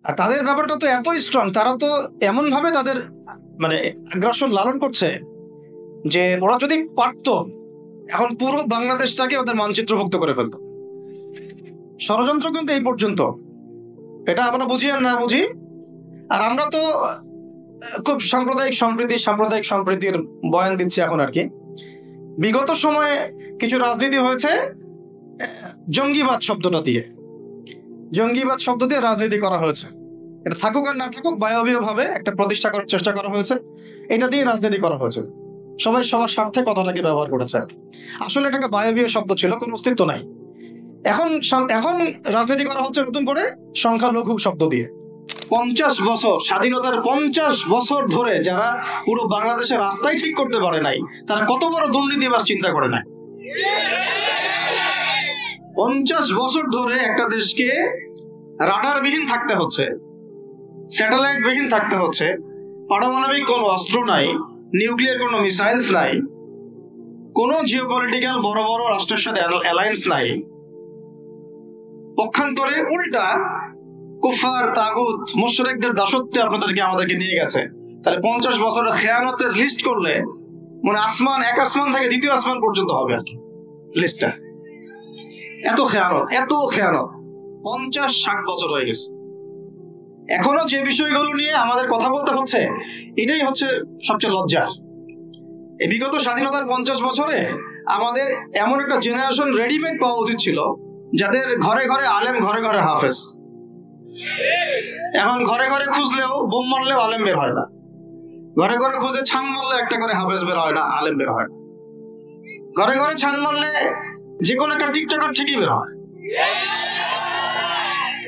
আর তাদের ব্যাপারটা তো এত স্ট্রং, তারা তো এমন ভাবে তাদের মানে আগ্রাসন লালন করছে যে ওরা যদি পারতো এখন পুরো বাংলাদেশটাকে ওদের মানচিত্রভুক্ত করে ফেলতো। ষড়যন্ত্র কিন্তু এই পর্যন্ত, এটা আমরা বুঝি আর না বুঝি। আর আমরা তো খুব সাম্প্রদায়িক সম্প্রীতির বয়ান দিচ্ছি এখন আর কি। বিগত সময়ে কিছু রাজনীতি হয়েছে জঙ্গিবাদ শব্দটা দিয়ে, জঙ্গিবাদ শব্দ দিয়ে রাজনীতি করা হয়েছে। এটা থাকুক আর না থাকুক, বায়বীয় ভাবে একটা প্রতিষ্ঠা করার চেষ্টা করা হয়েছে, এটা দিয়ে রাজনীতি করা হয়েছে। সবাই সবার স্বার্থে কথাটাকে ব্যবহার করেছে। আসলে এটা একটা বায়বীয় শব্দ ছিল, কোনো অস্তিত্ব নাই। এখন রাজনীতি করা হচ্ছে নতুন করে সংখ্যালঘু শব্দ দিয়ে। 50 বছর স্বাধীনতার 50 বছর ধরে যারা পুরো বাংলাদেশের রাস্তায় ঠিক করতে পারে নাই, তারা কত বড় দুর্নীতিবাজ চিন্তা করে নাই। 50 বছর ধরে একটা দেশকে রাডার বিহীন থাকতে হচ্ছে, স্যাটেলাইট বিহীন থাকতে হচ্ছে, পারমাণবিক কোনো অস্ত্র নাই, নিউক্লিয়ার কোনো মিসাইলস নাই, কোনো জিওপলিটিক্যাল বড় বড় রাষ্ট্রের সাথে অ্যালায়েন্স নাই। পক্ষান্তরে উল্টা কুফার তাগুত মুশরিকদের দাসত্বে আমাদেরকে নিয়ে গেছে। তাহলে 50 বছরের খেয়ানতের লিস্ট করলে মানে এক আসমান থেকে দ্বিতীয় আসমান পর্যন্ত হবে আর কি লিস্টটা। এত খেয়ানত 50-60 বছর হয়ে গেছে। এখনো যে বিষয়গুলো নিয়ে আমাদের কথা বলতে হচ্ছে, এটাই হচ্ছে সবচেয়ে লজ্জার। এই বিগত স্বাধীনতার 50 বছরে আমাদের এমন একটা জেনারেশন রেডিমেড পাওয়া উচিত ছিল, যাদের ঘরে ঘরে আলেম, ঘরে ঘরে হাফেজ। এখন ঘরে ঘরে খুঁজলেও বোম মারলেও আলেম বের হয় না, ঘরে ঘরে খুঁজে ছান মারলে একটা করে হাফেজ বের হয় না, আলেম বের হয় না। ঘরে ঘরে ছান মারলে যে কোনো একটা টিকটকার ঠিকই বের হয়।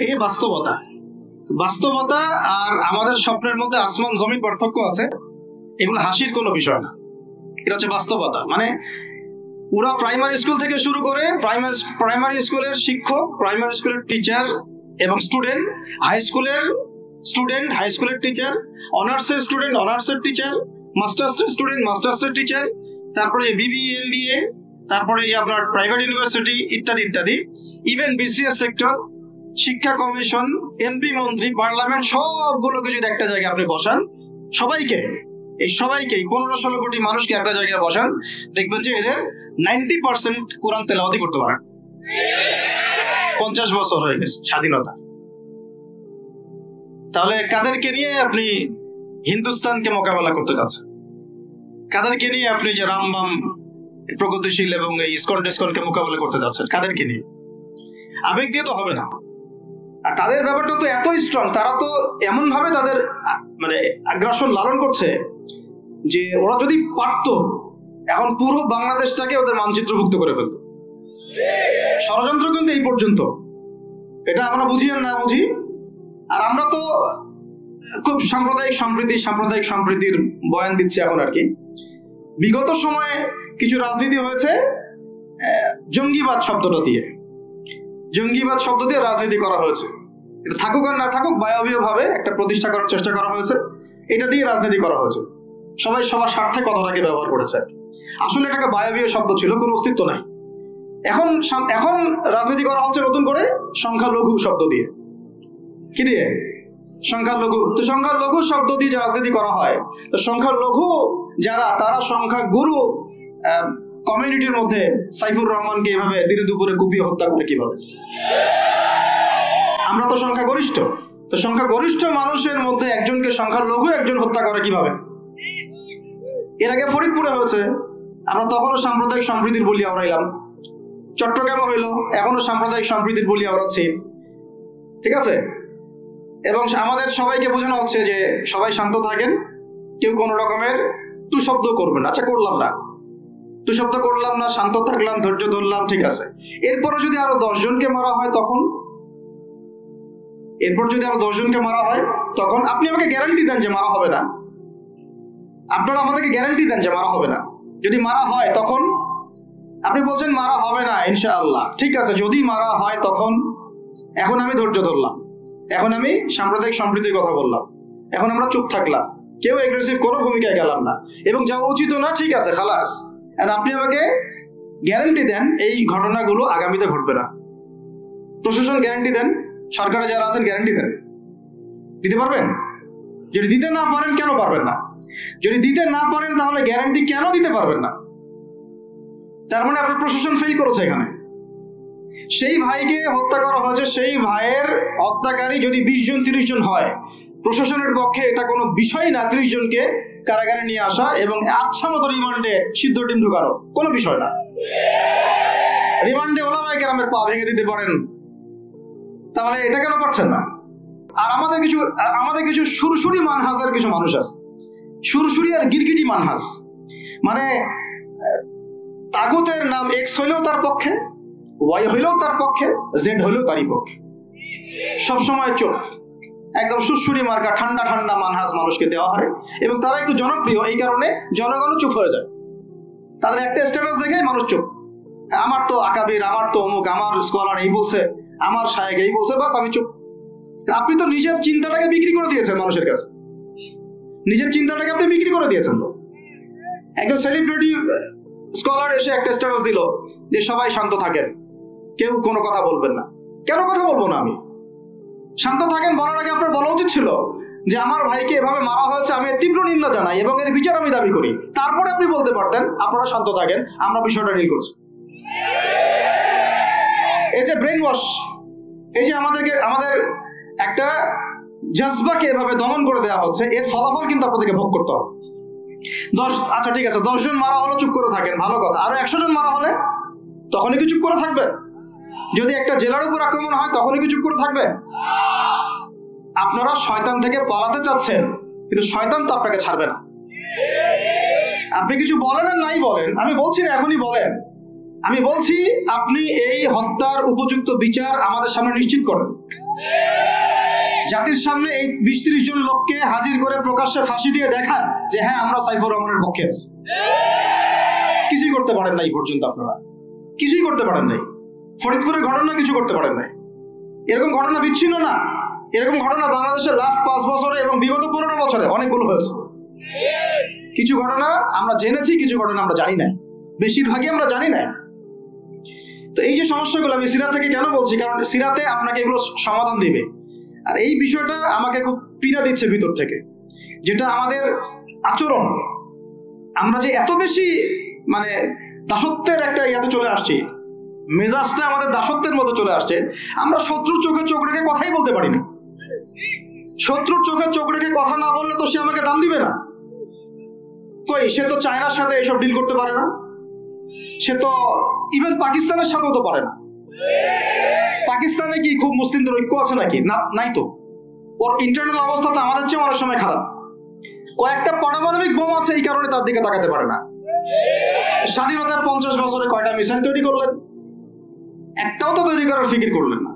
এই বাস্তবতা আর আমাদের স্বপ্নের মধ্যে আসমান জমিন পার্থক্য আছে। এগুলো হাসির কোনো বিষয় না, এটা হচ্ছে বাস্তবতা। মানে পুরা প্রাইমারি স্কুল থেকে শুরু করে প্রাইমারি স্কুলের শিক্ষক, প্রাইমারি স্কুলের টিচার এবং স্টুডেন্ট, হাই স্কুলের টিচার, অনার্সের স্টুডেন্ট, অনার্সের টিচার, মাস্টার্সের স্টুডেন্ট, মাস্টার্সের টিচার, তারপরে বিবিএ, এমবিএ, তারপরে আপনার প্রাইভেট ইউনিভার্সিটি ইত্যাদি ইত্যাদি, ইভেন বিসিএস সেক্টর, শিক্ষা কমিশন, এমপি, মন্ত্রী, পার্লামেন্ট, সবগুলোকে যদি একটা জায়গায় আপনি বসান, সবাইকে 15-16 কোটি মানুষকে একটা জায়গায় বসান, দেখবেন যে এদের 90% কোরআন তেলাওয়াতি করতে পারে। 50 বছর হয়ে গেছে স্বাধীনতা। তাহলে কাদেরকে নিয়ে আপনি হিন্দুস্তানকে মোকাবেলা করতে চাচ্ছেন? কাদেরকে নিয়ে আপনি যে রামবাম, প্রগতিশীল এবং এই ইসকনকে মোকাবেলা করতে চাচ্ছেন? কাদেরকে নিয়ে? আবেগ দিয়ে তো হবে না। আর তাদের ব্যাপারটা তো এত স্ট্রং, তারা তো এমন ভাবে তাদের মানে আগ্রাসন লালন করছে যে ওরা যদি পারতো এখন পুরো বাংলাদেশটাকে ওদের মানচিত্রভুক্ত করে ফেলতো। ষড়যন্ত্র কিন্তু এই পর্যন্ত, এটা আমরা বুঝি আর না বুঝি। আর আমরা তো খুব সাম্প্রদায়িক সম্প্রীতির বয়ান দিচ্ছি এখন আর কি। বিগত সময়ে কিছু রাজনীতি হয়েছে জঙ্গিবাদ শব্দ দিয়ে রাজনীতি করা হয়েছে। এটা থাকুক আর না থাকুক, বায়বীয় ভাবে একটা প্রতিষ্ঠা করার চেষ্টা করা হয়েছে, এটা দিয়ে রাজনীতি করা হয়েছে। সবাই সবার স্বার্থে কথাটাকে ব্যবহার করেছে। আসলে এটা একটা বায়বীয় শব্দ ছিল, কোনো অস্তিত্ব নাই। এখন রাজনীতি করা হচ্ছে নতুন করে সংখ্যালঘু শব্দ দিয়ে। কি দিয়ে? সংখ্যালঘু। তো সংখ্যালঘু শব্দ দিয়ে যে রাজনীতি করা হয়, তো সংখ্যালঘু যারা, তারা সংখ্যাগুরু কমিউনিটির মধ্যে সাইফুর রহমানকে এভাবে দিনে দুপুরে কুপিয়ে হত্যা করে কিভাবে? আমরা তো সংখ্যাগরিষ্ঠ, তো সংখ্যাগরিষ্ঠ মানুষের মধ্যে একজনকে সংখ্যালঘু একজন হত্যা করে কিভাবে? এর আগে ফরিদপুরে হয়েছে, আমরা তখনও সাম্প্রদায়িক সম্প্রীতির বলি আওড়াইলাম। চট্টগ্রামে হইলো, এখনো সাম্প্রদায়িক সম্প্রীতির বলি আওড়াচ্ছি, ঠিক আছে? এবং আমাদের সবাইকে বোঝানো হচ্ছে যে সবাই শান্ত থাকেন, কেউ কোনো রকমের তুশব্দ করবেন। আচ্ছা, করলাম না, তুশব্দ করলাম না, শান্ত থাকলাম, ধৈর্য ধরলাম, ঠিক আছে। এরপরে যদি আরো 10 জনকে মারা হয় তখন আপনি আমাকে গ্যারান্টি দেন যে মারা হবে না। আপনারা আমাদেরকে গ্যারান্টি দেন যে মারা হবে না। যদি মারা হয় তখন আপনি বলছেন মারা হবে না ইনশাআল্লাহ, ঠিক আছে। যদি মারা হয় তখন, এখন আমি ধৈর্য ধরলাম, এখন আমি সাম্প্রদায়িক সম্প্রীতির কথা বললাম, এখন আমরা চুপ থাকলাম, কেউ এগ্রেসিভ কোনো ভূমিকায় গেলাম না, এবং যাওয়া উচিত না, ঠিক আছে, খালাস। আর আপনি আমাকে গ্যারান্টি দেন এই ঘটনাগুলো আগামীতে ঘটবে না। প্রশাসন গ্যারান্টি দেন, সরকারে যারা আছেন গ্যারান্টি দেন। দিতে পারবেন? যদি দিতে না পারেন কেন পারবেন না? যদি দিতে না পারেন তাহলে গ্যারান্টি কেন দিতে পারবেন না? তার মানে আপনার প্রশাসন ফেল করেছে এখানে। সেই ভাইকে হত্যা করা হয়েছে, সেই ভাইয়ের হত্যাকারী যদি 20 জন 30 জন হয়, প্রশাসনের পক্ষে এটা কোনো বিষয় না 30 জনকে কারাগারে নিয়ে আসা এবং আচ্ছা মতো রিমান্ডে সিদ্ধ ডিম ঢুকানো, কোনো বিষয় না। রিমান্ডে ওলামায়ে কেরামের পা ভেঙে দিতে পারেন, তাহলে এটা কেন পারছেন না? আর আমাদের কিছু সুরসুরি মানহাজের কিছু মানুষ আছে, সুরসুরি আর গিরগিটি মানহাজ, মানে তাগুতের নাম এক্স হইলেও তার পক্ষে, ওয়াই হইলেও তার পক্ষে, জেড হইলেও তারই পক্ষে, সবসময় চোখ একদম সুরসুরি মার্কা ঠান্ডা ঠান্ডা মানহাজ মানুষকে দেওয়া হয় এবং তারা একটু জনপ্রিয়, এই কারণে জনগণ চুপ হয়ে যায়। তাদের একটা স্ট্যাটাস দেখে মানুষ চুপ, আমার তো আকাবির, আমার তো অমুক, আমার স্কলার এই বলছে, আমার শায়েখ এই বলছে, বাস আমি চুপ। আপনি তো নিজের চিন্তাটাকে বিক্রি করে দিয়েছেন মানুষের কাছে, নিজের চিন্তাটাকে আপনি বিক্রি করে দিয়েছেন। তো একজন সেলিব্রিটি স্কলার এসে একটা স্ট্যাটাস দিল যে সবাই শান্ত থাকেন, কেউ কোনো কথা বলবেন না। কেন কথা বলবো না আমি? শান্ত থাকেন বলার আগে আপনার বলা উচিত ছিল যে আমার ভাইকে এভাবে মারা হয়েছে, আমি তীব্র নিন্দা জানাই এবং এর বিচার আমি দাবি করি। তারপরে আপনি বলতে পারতেন আপনারা শান্ত থাকেন, আমরা বিষয়টা ডিল করছি। এই যে ব্রেন ওয়াশ, এই যে আমাদের একটা জজবাকে এভাবে দমন করে দেওয়া হচ্ছে, এর ফলাফল কিন্তু আপনাদেরকে ভোগ করতে হবে। আচ্ছা ঠিক আছে, 10 জন মারা হলো চুপ করে থাকেন, ভালো কথা। আরো 100 জন মারা হলে তখনই কি চুপ করে থাকবেন? যদি একটা জেলার উপর আক্রমণ হয় তখনই কি চুপ করে থাকবেন? আপনারা শয়তান থেকে পালাতে চাচ্ছেন, কিন্তু শয়তান তো আপনাকে ছাড়বে না। আপনি কিছু বলেন আর নাই বলেন, আমি বলছি না এখনই বলেন, আমি বলছি আপনি এই হত্যার উপযুক্ত বিচার আমাদের সামনে নিশ্চিত করেন। জাতির সামনে এই 20-30 জন লোককে হাজির করে প্রকাশ্যে ফাঁসি দিয়ে দেখান যে হ্যাঁ আমরা সাইফুর রহমানের পক্ষে আছি। কিছুই করতে পারেন নাই পর্যন্ত, আপনারা কিছুই করতে পারেন নাই। ফরিদপুরের ঘটনা কিছু করতে পারেন নাই। এরকম ঘটনা বিচ্ছিন্ন না, এরকম ঘটনা বাংলাদেশের লাস্ট 5 বছরে এবং বিগত 15 বছরে অনেকগুলো হয়েছে। কিছু ঘটনা আমরা জেনেছি, কিছু ঘটনা আমরা জানি না, বেশিরভাগই আমরা জানি না। তো এই যে সমস্যাগুলো আমি সিরাত থেকে কেন বলছি, কারণ সিরাতে আপনাকে এগুলো সমাধান দিবে। আর এই বিষয়টা আমাকে খুব পীড়া দিচ্ছে ভিতর থেকে, যেটা আমাদের আচরণ, আমরা যে এত বেশি মানে দাসত্বের একটা ইয়াতে চলে আসছি, মেজাজটা আমাদের দাসত্বের মতো চলে আসছে। আমরা শত্রুর চোখে চোখ রেখে কথাই বলতে পারি না। শত্রুর চোখে চোখ রেখে কথা না বললে তো সে আমাকে দাম দিবে না। কই, সে তো চায়নার সাথে এসব ডিল করতে পারে না, সে তো ইভেন পাকিস্তানের সাথেও তো পারে না। পাকিস্তানে কি খুব মুসলিমদের ঐক্য আছে নাকি? না, নাই তো। ওর ইন্টারনাল অবস্থা তো আমাদের চেয়ে অনেক সময় খারাপ। কয়েকটা পারমাণবিক বোম আছে, এই কারণে তার দিকে তাকাতে পারে না। স্বাধীনতার 50 বছরে কয়টা মিসাইল তৈরি করলেন? একটাও তো তৈরি করার ফিকির করলেন না।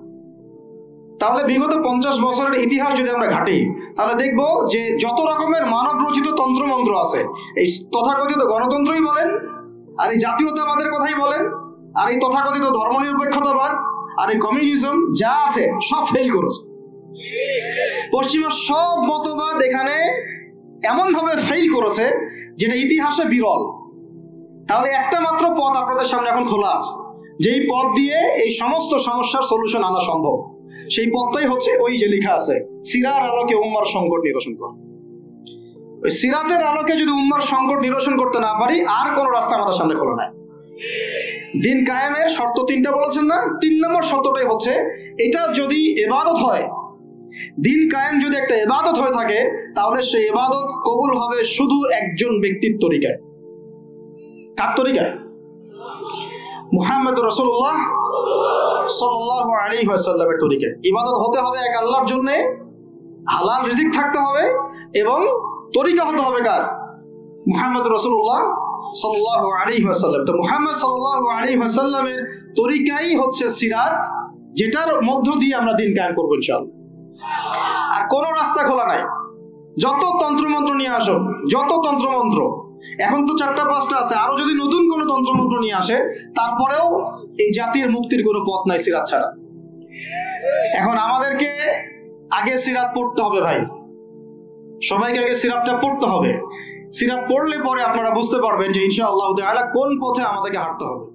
তাহলে বিগত 50 বছরের ইতিহাস যদি আমরা ঘাটি, তাহলে দেখবো যে যত রকমের মানব রচিত তন্ত্রমন্ত্র আছে, এই তথাকথিত গণতন্ত্রই বলেন, আর এই জাতীয়তাবাদের কথাই বলেন, আর এই তথাকথিত ধর্মনিরপেক্ষতাবাদ, আর এই কমিউনিজম যা আছে সব ফেল করেছে। পশ্চিমা সব মতবাদ এখানে এমন ভাবে ফেল করেছে যেটা ইতিহাসে বিরল। তাহলে একটা মাত্র পথ আপনাদের সামনে এখন খোলা আছে, যেই পথ দিয়ে এই সমস্ত সমস্যার সলিউশন আনা সম্ভব। সেই পথটাই হচ্ছে ওই যে লেখা আছে, সিরার আলোকে উম্মার সংকট নিরসন কর। ওই সিরাতের আলোকে যদি উম্মার সংকট নিরসন করতে না পারি, আর কোন রাস্তা আমাদের সামনে খোলা নাই। দিন কায়েমের শর্ত 3টা বলেছেন না? 3 নম্বর শর্তটাই হচ্ছে এটা যদি ইবাদত হয়, দিন কায়েম যদি একটা ইবাদত হয়ে থাকে, তাহলে সেই ইবাদত কবুল হবে শুধু একজন ব্যক্তির তরিকায়। কার তরিকায়? মুহাম্মদ রাসূলুল্লাহ সাল্লাল্লাহু আলাইহি ওয়াসাল্লামের তরিকায়। ইবাদত হতে হবে এক আল্লাহর জন্য, হালাল রিজিক থাকতে হবে এবং তরিকা হতে হবে কার? মুহাম্মদ রাসূলুল্লাহ সাল্লাল্লাহু আলাইহি ওয়াসাল্লাম। তো মুহাম্মদ সাল্লাল্লাহু আলাইহি ওয়াসাল্লামের তরিকাই হচ্ছে সিরাত, যেটার মধ্য দিয়ে আমরা দিন কায়েম করব ইনশাআল্লাহ। আর কোনো রাস্তা খোলা নাই। যত তন্ত্রমন্ত্র নিয়ে আসো, যত তন্ত্রমন্ত্র, এখন তো 4টা-5টা আছে, আরো যদি নতুন কোনো তন্ত্রমন্ত্র নিয়ে আসে, তারপরেও এই জাতির মুক্তির কোনো পথ নাই সিরাত ছাড়া। এখন আমাদেরকে আগে সিরাত পড়তে হবে ভাই, সবাইকে আগে সিরাতটা পড়তে হবে। সিরাত পড়লে পরে আপনারা বুঝতে পারবেন যে ইনশাআল্লাহ তাআলা কোন পথে আমাদেরকে হাঁটতে হবে।